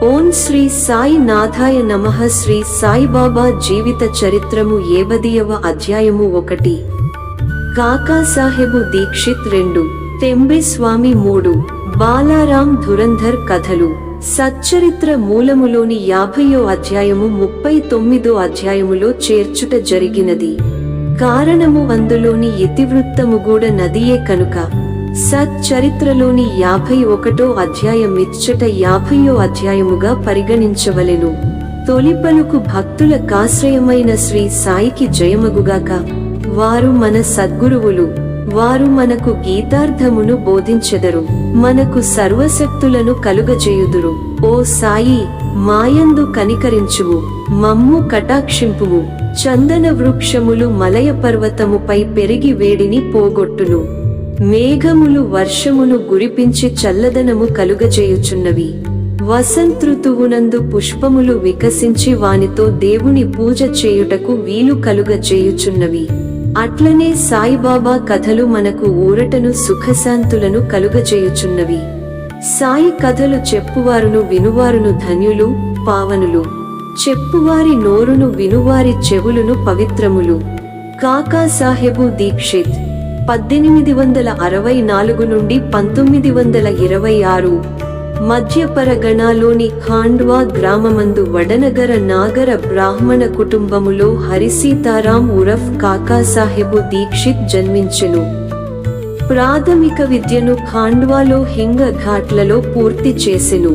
ఓం శ్రీ సాయి నాథాయ నమః. శ్రీ సాయిబాబా జీవిత చరిత్రము 70వ అధ్యాయము 1. కాకాసాహెబు దీక్షిత్ 2. తెంబే స్వామి 3. బాలారాం ధురంధర్ కథలు. సచ్చరిత్ర మూలములోని 50వ అధ్యాయము 39వ అధ్యాయములో చేర్చుట జరిగినది. కారణము అందులోని ఇతివృత్తము గూడ నదియే కనుక సచ్చరిత్రలోని 51వ అధ్యాయం ఇచ్చట 50వ అధ్యాయముగా పరిగణించవలెను. తొలిపలుకు భక్తుల కాశ్రయమైన శ్రీ సాయికి జయమగుగాక. వారు మన సద్గురువులు. వారు మనకు గీతార్థమును బోధించెదరు, మనకు సర్వశక్తులను కలుగజేయుదురు. ఓ సాయి, మాయందు కనికరించుము, మమ్ము కటాక్షింపుము. చందన వృక్షములు మలయ పర్వతముపై పెరిగి వేడిని పోగొట్టును. మేఘములు వర్షమును గురిపించి చల్లదనము కలుగజేయుచున్నవి. వసంతృతువునందు పుష్పములు వికసించి వానితో దేవుని పూజ చేయుటకు వీలు కలుగజేయుచున్నవి. అట్లనే సాయిబాబా కథలు మనకు ఊరటను సుఖశాంతులను కలుగజేయుచున్నవి. సాయి కథలు చెప్పువారును వినువారును ధన్యులు, పావనులు. చెప్పువారి నోరును వినువారి చెవులును పవిత్రములు. కాకాసాహెబు దీక్షిత్ 1864 నుండి 1926 మధ్యపరగణలోని ఖాండ్వా గ్రామమందు వడనగర నాగర బ్రాహ్మణ కుటుంబములో హరిసీతారాం ఉరఫ్ కాకాసాహెబు దీక్షిత్ జన్మించెను. ప్రాథమిక విద్యను ఖాండ్వాలో హింగ ఘాట్లలో పూర్తి చేసెను.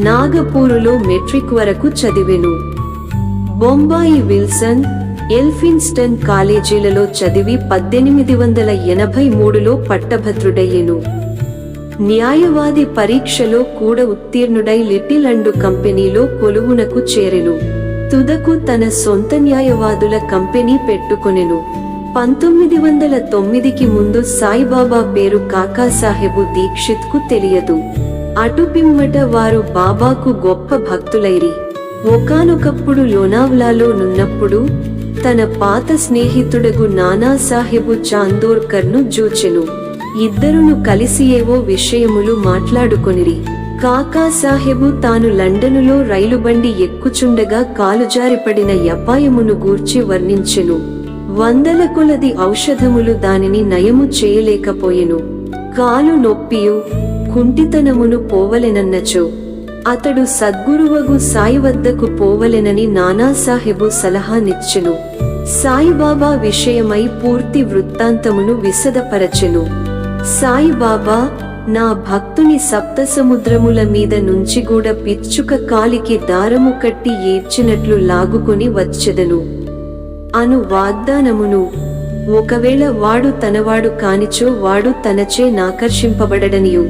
నాగపూరులో మెట్రిక్ వరకు చదివెను. బొంబాయి విల్సన్, ఎల్ఫిన్స్టన్ కాలేజీలలో చదివి 1883లో పట్టభద్రుడయ్యెను. న్యాయవాది పరీక్షలో కూడా ఉత్తీర్ణుడై లిటిల్ అండ్ కంపెనీలో కొలువునకు చేరెను. తుదకు తన సొంత న్యాయవాదుల కంపెనీ పెట్టుకొనెను. 1909కి ముందు సాయిబాబా పేరు కాకాసాహెబు దీక్షిత్ కు తెలియదు. అటుపిమ్మట వారు బాబాకు గొప్ప భక్తులైరి. ఒకానొకప్పుడు లోనావ్లాలో నున్నప్పుడు తన పాత స్నేహితుడగు నానాసాహెబు చాందోర్కర్ ను జూచెను. ఇద్దరును కలిసి ఏవో విషయములు మాట్లాడుకొనిరి. కాకాసాహెబు తాను లండనులో రైలుబండి ఎక్కుచుండగా కాలుజారిపడిన అపాయమును గూర్చి వర్ణించెను. 100 కొలది ఔషధములు దానిని నయము చేయలేకపోయెను. కాలు నొప్పియు కుంటితనమును పోవలెనన్నచో అతడు సద్గురువగు సాయి వద్దకు పోవలెనని నానాసాహెబు సలహానిచ్చెను. సాయిబాబా విషయమై పూర్తి వృత్తాంతమును విశదపరచెను. సాయిబాబా, నా భక్తుని సప్తసముద్రముల మీద నుంచి కూడా పిచ్చుక కాలికి దారము కట్టి ఏడ్చినట్లు లాగుకొని వచ్చెదను అను వాగ్దానమును, ఒకవేళ వాడు తనవాడు కానిచో వాడు తనచే నాకర్షింపబడడనియు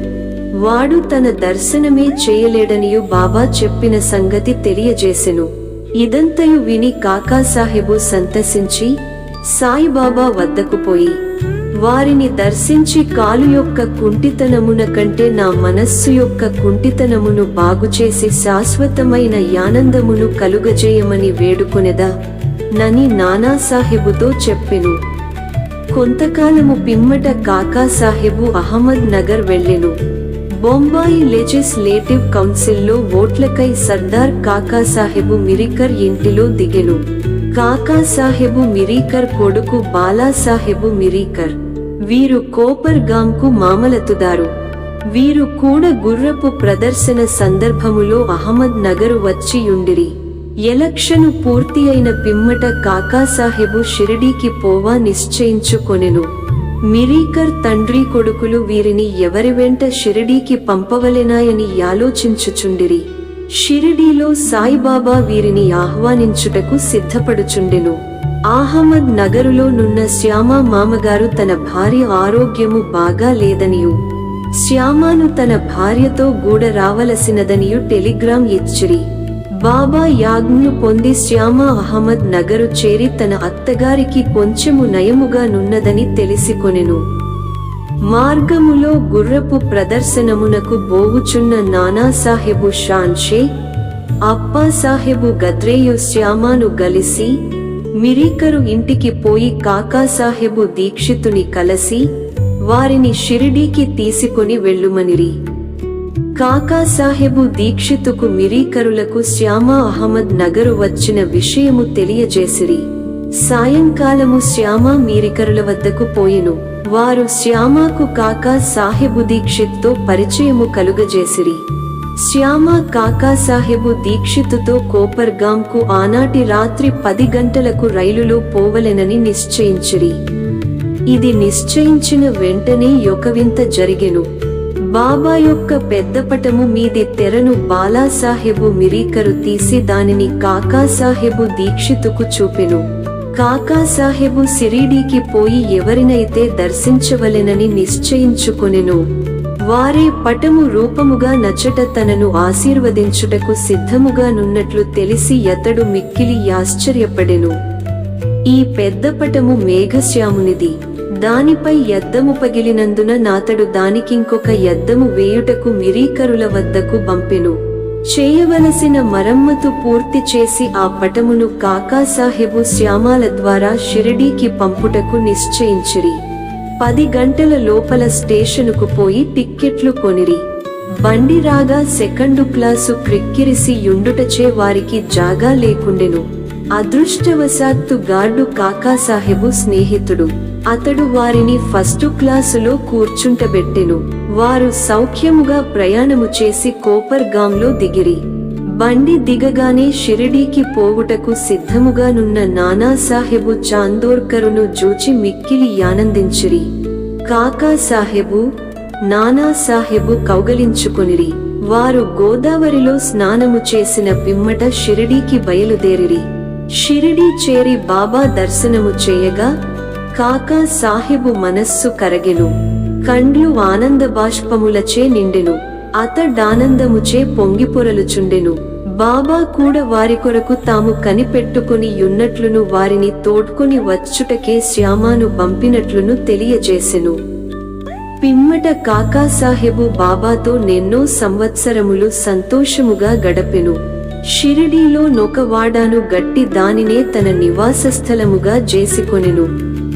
వాడు తన దర్శనమే చేయలేడనియు బాబా చెప్పిన సంగతి తెలియజేసెను. ఇదంతయు విని కాకాసాహెబు సంతసించి సాయిబాబా వద్దకు పోయి వారిని దర్శించి కాలు యొక్క కుంటితనమున కంటే నా మనస్సు యొక్క కుంటితనమును బాగుచేసి శాశ్వతమైన ఆనందమును కలుగజేయమని వేడుకొనెదా నని నానాసాహెబుతో చెప్పెను. కొంతకాలము పిమ్మట కాకాసాహెబు అహ్మద్ నగర్ వెళ్ళెను. బొంబాయి లెజిస్లేటివ్ కౌన్సిల్లో ఓట్లకై సర్దార్ కాకాసాహెబు మిరీకర్ ఇంటిలో దిగెను. కాకాసాహెబు మిరీకర్ కొడుకు బాలాసాహెబు మిరీకర్. వీరు కోపర్ గాంకు మామలతుదారు. వీరు కూడా గుర్రపు ప్రదర్శన సందర్భములో అహ్మద్ నగరు వచ్చియుండిరి. ఎలక్షను పూర్తి అయిన పిమ్మట కాకాసాహెబు షిరిడీకి పోవా నిశ్చయించుకొనెను. మిరీకర్ తండ్రి కొడుకులు వీరిని ఎవరి వెంట షిరిడీకి పంపవలెనాయని ఆలోచించుచుండిరి. షిరిడీలో సాయిబాబా వీరిని ఆహ్వానించుటకు సిద్ధపడుచుండెను. అహ్మద్ నగరులో నున్న శ్యామ మామగారు తన భార్య ఆరోగ్యము బాగా లేదనియు శ్యామాను తన భార్యతో గూడ రావలసినదనియు టెలిగ్రామ్ ఇచ్చిరి. బాబా యాజ్ఞను పొంది శ్యామ అహ్మద్ నగరు చేరి తన అత్తగారికి కొంచెము నయముగా నున్నదని తెలిసికొనెను. మార్గములో గుర్రపు ప్రదర్శనమునకు బోవుచున్న నానాసాహెబు షాన్షే, అప్పాసాహెబు గద్రేయు శ్యామాను గలిసి మిరీకరు ఇంటికి పోయి కాకాసాహెబు దీక్షితుని కలసి వారిని షిరిడీకి తీసుకొని వెళ్ళుమనిరి. కాకాసాహెబు దీక్షితుకు మిరీకరులకు శ్యామా అహ్మద్ నగరు వచ్చిన విషయము తెలియజేసిరి. సాయంకాలము శ్యామా మీరికరుల వద్దకు పోయెను. వారు శ్యామాకు కాకా సాహెబు దీక్షిత్తో పరిచయము కలుగజేసిరి. శ్యామా కాకాసాహెబు దీక్షితుతో కోపర్గాంకు ఆనాటి రాత్రి 10 గంటలకు రైలులో పోవలెనని నిశ్చయించిరి. ఇది నిశ్చయించిన వెంటనే ఒక వింత జరిగెను. బాబా యొక్క పెద్దపటము మీది తెరను బాలాసాహెబు మిరీకరు తీసి దానిని కాకాసాహెబు దీక్షితుకు చూపెను. కాకాసాహెబు సిరిడీకి పోయి ఎవరినైతే దర్శించవలెనని నిశ్చయించుకొనెను వారే పటము రూపముగా నచ్చట తనను ఆశీర్వదించుటకు సిద్ధముగా నున్నట్లు తెలిసి అతడు మిక్కిలి ఆశ్చర్యపడెను. ఈ పెద్ద పటము మేఘశ్యామునిది. దానిపై యద్దము పగిలినందున నాతడు దానికింకొక యద్దము వేయుటకు మిరీకరుల వద్దకు పంపెను. చేయవలసిన మరమ్మతు పూర్తి చేసి ఆ పటమును కాకాసాహెబు శ్యామాల ద్వారా షిరిడీకి పంపుటకు నిశ్చయించిరి. 10 గంటల లోపల స్టేషనుకు పోయి టిక్కెట్లు కొనిరి. బండి రాగా సెకండు క్లాసు క్రిక్కిరిసి యుండుటచే వారికి జాగా లేకుండెను. అదృష్టవశాత్తు గార్డు కాకాసాహెబు స్నేహితుడు. అతడు వారిని ఫస్టు క్లాసులో కూర్చుంటబెట్టెను. వారు సౌఖ్యముగా ప్రయాణము చేసి కోపర్గాంలో దిగిరి. బండి దిగగానే షిరిడీకి పోవుటకు సిద్ధముగానున్న నానాసాహెబు చాందోర్కరును జూచి మిక్కిలి ఆనందించిరి. కాకాసాహెబు, నానాసాహెబు కౌగలించుకొనిరి. వారు గోదావరిలో స్నానము చేసిన పిమ్మట షిరిడీకి బయలుదేరిరి. షిరిడీ చేరి బాబా దర్శనము చేయగా కాకాసాహెబు మనస్సు కరగెను. కండ్లు ఆనంద బాష్పములచే నిండెను. అతడానందముచే పొంగిపొరలుచుండెను. బాబా కూడా వారి కొరకు తాము కనిపెట్టుకుని యున్నట్లును వారిని తోడ్కొని వచ్చుటకే శ్యామాను పంపినట్లును తెలియజేసెను. పిమ్మట కాకాసాహెబు బాబాతో నెన్నో సంవత్సరములు సంతోషముగా గడపెను. షిరిడీలో నొకవాడాను గట్టి దానినే తన నివాసస్థలముగా చేసుకొనెను.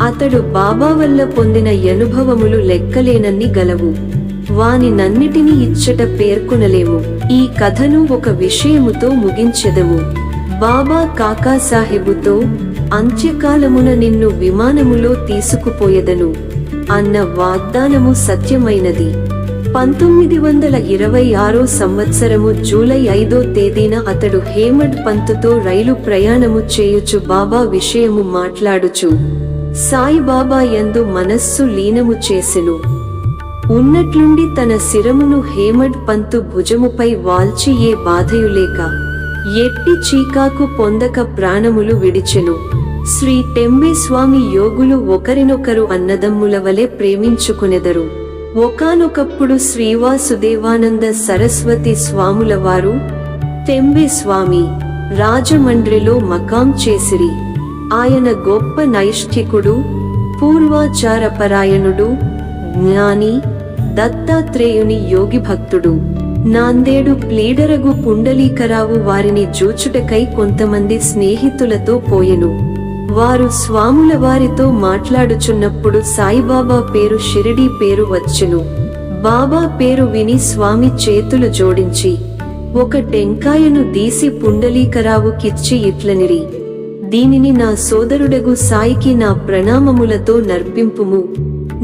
అతడు బాబా వల్ల పొందిన అనుభవములు లెక్కలేనన్ని గలవు. వాని నన్నిటిని ఇచ్చట పేర్కొనలేము. ఈ కథను ఒక విషయముతో ముగించెదము. బాబా కాకాసాహెబుతో అంత్యకాలమున నిన్ను విమానములో తీసుకుపోయెదను అన్న వాగ్దానము సత్యమైనది. 1926 సంవత్సరము జూలై 5వ తేదీన అతడు హేమడ్ పంతుతో రైలు ప్రయాణము చేయుచు బాబా విషయము మాట్లాడుచు సాయిబాబా యందు మనస్సు లీనము చేసెను. ఉన్నట్లుండి తన శిరమును హేమడ్ పంతు భుజముపై వాల్చి ఏ బాధయులేక ఎట్టి చీకాకు పొందక ప్రాణములు విడిచెను. శ్రీ టెంబే స్వామి యోగులు ఒకరినొకరు అన్నదమ్ముల వలె ప్రేమించుకునెదరు. ఒకానొకప్పుడు శ్రీవాసుదేవానంద సరస్వతి స్వాముల వారు టెంబే స్వామి రాజమండ్రిలో మకాం చేసిరి. ఆయన గొప్ప నైష్ఠికుడు, పూర్వాచారపరాయణుడు, జ్ఞాని, దత్తాత్రేయుని యోగి భక్తుడు. నాందేడు ప్లీడరగు పుండలీకరావు వారిని జూచుటకై కొంతమంది స్నేహితులతో పోయెను. వారు స్వాముల వారితో మాట్లాడుచున్నప్పుడు సాయిబాబా పేరు షిరిడీ పేరు వచ్చెను. బాబా పేరు విని స్వామి చేతులు జోడించి ఒక టెంకాయను దీసి పుండలీకరావుకిచ్చి ఇట్లనిరి, దీనిని నా సోదరుడగు సాయికి నా ప్రణామములతో నర్పింపుము,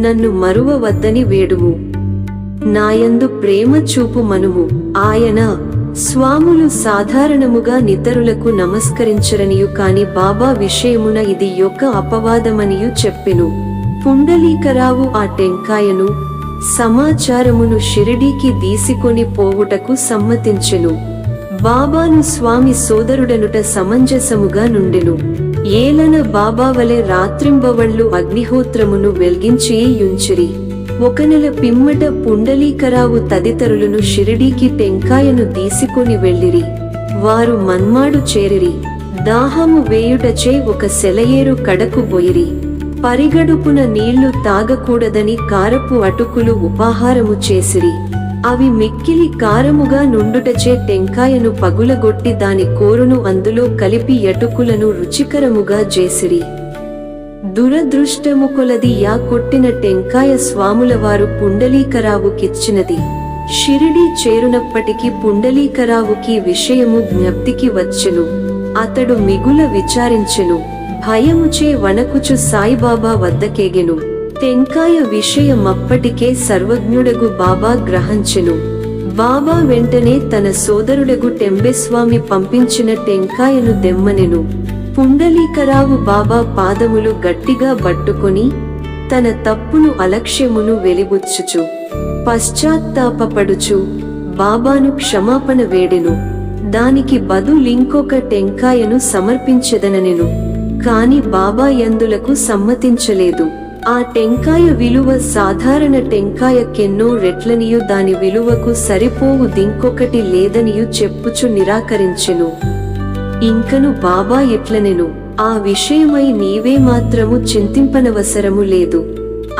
నన్ను మరువవద్దని వేడుము, నాయందు ప్రేమ చూపు మనుము. ఆయన స్వాములు సాధారణముగా నితరులకు నమస్కరించరనియు కాని బాబా విషయమున ఇది యొక్క అపవాదమనియు చెప్పెను. పుండలీకరావు ఆ టెంకాయను సమాచారమును షిరిడీకి దీసికొని పోవుటకు సమ్మతించెను. బాబాను స్వామి సోదరుడనుట సమంజసముగా నుండెను. ఏలన బాబా వలె రాత్రింబవళ్ళు అగ్నిహోత్రమును వెల్గించి యుంచిరి. 1 నెల పిమ్మట పుండలీకరావు తదితరులను షిరిడీకి టెంకాయను తీసుకొని వెళ్ళిరి. వారు మన్మాడు చేరిరి. దాహము వేయుటచే ఒక సెలయేరు కడకు బొయిరి. పరిగడుపున నీళ్లు తాగకూడదని కారపు అటుకులు ఉపాహారము చేసిరి. అవి మిక్కిలి కారముగా నుండుటచే టెంకాయను పగులగొట్టి దాని కోరును అందులో కలిపి అటుకులను రుచికరముగా చేసిరి. దురదృష్టము కొలది యా కొట్టిన టెంకాయ స్వాముల వారు పుండలీకరావుకిచ్చినది. షిరిడీ చేరునప్పటికి పుండలీకరావుకి విషయము జ్ఞప్తికి వచ్చెను. అతడు మిగుల విచారించెను. భయముచే వణకుచు సాయిబాబా వద్దకెగెను. టెంకాయ విషయమప్పటికే సర్వజ్ఞుడగు బాబా గ్రహించెను. బాబా వెంటనే తన సోదరుడగు టెంబెస్వామి పంపించిన టెంకాయను దెమ్మనెను. పుండలీకరావు బాబా పాదములు గట్టిగా పట్టుకొని తన తప్పును అలక్ష్యమును వెలిబుచ్చుచు పశ్చాత్తాపపడుచు బాబాను క్షమాపణ వేడెను. దానికి బదులింకొక టెంకాయను సమర్పించెదననెను. కాని బాబా యందులకు సమ్మతించలేదు. ఆ టెంకాయ విలువ సాధారణ టెంకాయకెన్నో రెట్లనియు దాని విలువకు సరిపోవు దింకొకటి లేదనియు చెప్పుచు నిరాకరించెను. ఇంకను బాబా ఇట్లనెను, ఆ విషయమై నీవే మాత్రము చింతింపనవసరము లేదు.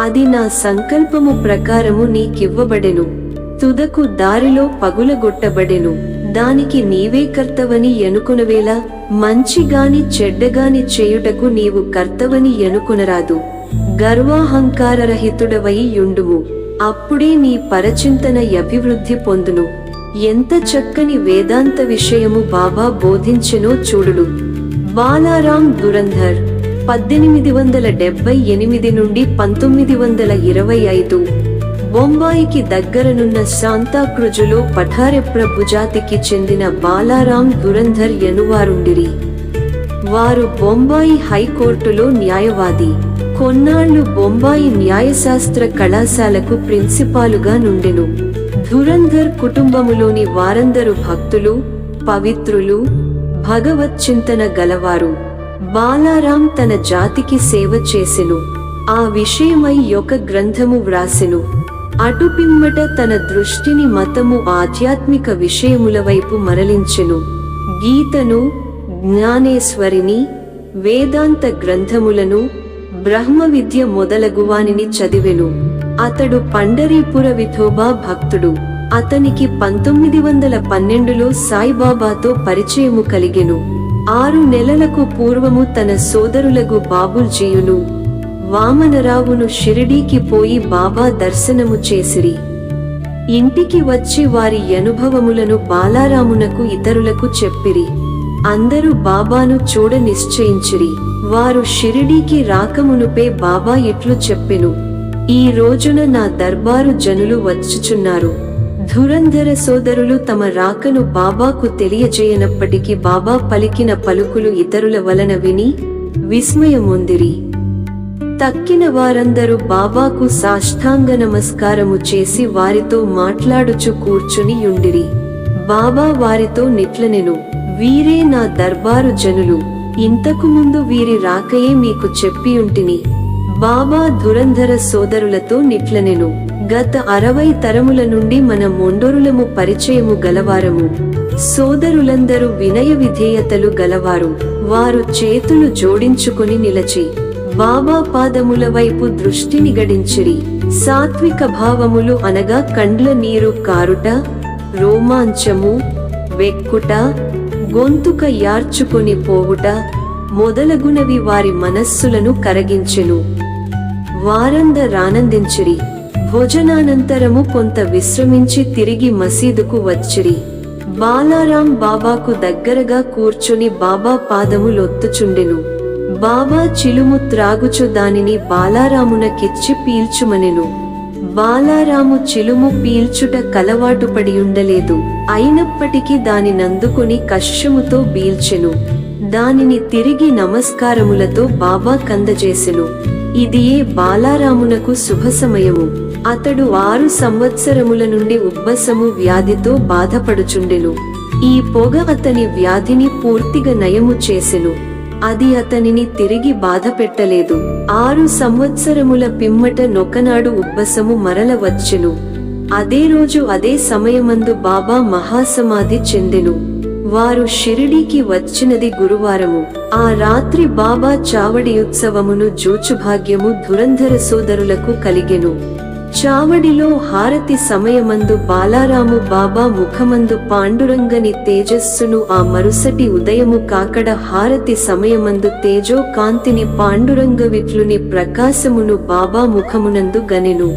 అది నా సంకల్పము ప్రకారము నీకివ్వబడెను. తుదకు దారిలో పగులగొట్టబడెను. దానికి నీవే కర్తవని ఎనుకొనవేలా? మంచిగాని చెడ్డగాని చేయుటకు నీవు కర్తవని ఎనుకొనరాదు. గర్వాహంకారరహితుడవై యుండుము. అప్పుడే నీ పరచింతన అభివృద్ధి పొందును. ఎంత చక్కని వేదాంత విషయము బాబా బోధించెనో చూడుడు. బాలారాం దురంధర్ 1878 నుండి 1925. బొంబాయికి దగ్గరనున్న శాంతాక్రుజులో పఠారెప్రభు జాతికి చెందిన బాలారాం దురంధర్ యనువారుండిరి. వారు బొంబాయి హైకోర్టులో న్యాయవాది. కొన్నాళ్లు బొంబాయి న్యాయశాస్త్ర కళాశాలకు ప్రిన్సిపాలుగా నుండెను. దురంధర్ కుటుంబములోని వారందరూ భక్తులు, పవిత్రులు, భగవచ్చింతన గలవారు. బాలారాం తన జాతికి సేవ చేసెను. ఆ విషయమై ఒక గ్రంథము వ్రాసెను. అటుపిమ్మట తన దృష్టిని మతము, ఆధ్యాత్మిక విషయముల వైపు మరలించెను. గీతను, జ్ఞానేశ్వరిని, వేదాంత గ్రంథములను, బ్రహ్మ విద్య మొదలగువానిని చదివెను. అతడు పండరీపుర విఠోబా భక్తుడు. అతనికి 1912లో సాయిబాబాతో పరిచయము కలిగెను. 6 నెలలకు పూర్వము తన సోదరులగు బాబుల్జీయును, వామనరావును షిరిడీకి పోయి బాబా దర్శనము చేసిరి. ఇంటికి వచ్చి వారి అనుభవములను బాలారామునకు ఇతరులకు చెప్పిరి. అందరూ బాబాను చూడ నిశ్చయించిరి. వారు షిరిడీకి రాకమునుపే బాబా ఇట్లు చెప్పెను, ఈ రోజున నా దర్బారు జనులు వచ్చుచున్నారు. ధురంధర సోదరులు తమ రాకను బాబాకు తెలియజేయనప్పటికీ బాబా పలికిన పలుకులు ఇతరుల వలన విని విస్మయమొందిరి. తక్కిన వారందరూ బాబాకు సాష్టాంగ నమస్కారము చేసి వారితో మాట్లాడుచు కూర్చుని యుండిరి. బాబా వారితో నిట్లనెను, వీరే నా దర్బారు జనులు. ఇంతకు ముందు వీరి రాకయే మీకు చెప్పియుంటిని. బాబా ధురంధర సోదరులతో నిట్లనెను, గత 60 తరముల నుండి మన మొండోరులము పరిచయము గలవారము. సోదరులందరూ వినయ విధేయతలు గలవారు. వారు చేతులు జోడించుకుని నిలచి బాబా పాదముల వైపు దృష్టిని గడించిరి. సాత్విక భావములు అనగా కండ్ల నీరు కారుట, రోమాంచము, వెక్కుట, గొంతుక యార్చుకొని పోవుట మొదలగునవి వారి మనస్సులను కరగించెను. వారందరానందించిరి. భోజనానంతరము కొంత విశ్రమించి తిరిగి మసీదుకు వచ్చిరి. బాలారాం బాబాకు దగ్గరగా కూర్చుని బాబా పాదములొత్తుచుండెను. బాబా చిలుము త్రాగుచు దానిని బాలారామునకిచ్చి పీల్చుమనెను. బాలారాము చిలుము పీల్చుట కలవాటుపడియుండలేదు. అయినప్పటికీ దానినందుకొని కష్యముతో బీల్చెను. దానిని తిరిగి నమస్కారములతో బాబా కందజేసెను. ఇదియే బాలారామునకు శుభ సమయము. అతడు 6 సంవత్సరముల నుండి ఉబ్బసము వ్యాధితో బాధపడుచుండెను. ఈ పొగ అతని వ్యాధిని పూర్తిగా నయము చేసెను. అది అతనిని తిరిగి బాధ పెట్టలేదు. 6 సంవత్సరముల పిమ్మట నొకనాడు ఉబ్బసము మరల వచ్చెను. అదే రోజు అదే సమయమందు బాబా మహాసమాధి చెందెను. వారు షిరిడీకి వచ్చినది గురువారము. ఆ రాత్రి బాబా చావడి ఉత్సవమును జూచు భాగ్యము ధురంధర సోదరులకు కలిగెను. చావడిలో హారతి సమయమందు బాలారాము బాబా ముఖమందు పాండురంగని తేజస్సును, ఆ మరుసటి ఉదయము కాకడ హారతి సమయమందు తేజో కాంతిని పాండురంగ విట్లుని ప్రకాశమును బాబా ముఖమునందు గనెను.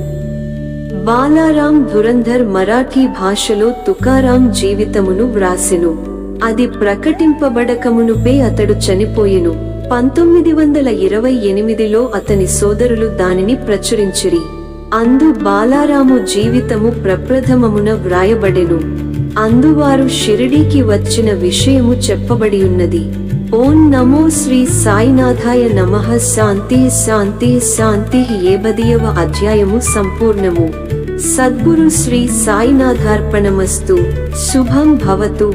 బాలారాం ధురంధర్ మరాఠీ భాషలో తుకారాం జీవితమును వ్రాసెను. అది ప్రకటింపబడకమునుపే అతడు చనిపోయెను. 1928లో అతని సోదరులు దానిని ప్రచురించిరి. అందు బాలారాము జీవితము ప్రప్రథమమున వ్రాయబడెను. అందువారు షిరిడీకి వచ్చిన విషయము చెప్పబడియున్నది. ఓం నమో శ్రీ సాయినాథాయ నమః. శాంతి శాంతి శాంతి. 80వ అధ్యాయము సంపూర్ణము. సద్గురు శ్రీ సాయినాథార్పణమస్తు. శుభం భవతు.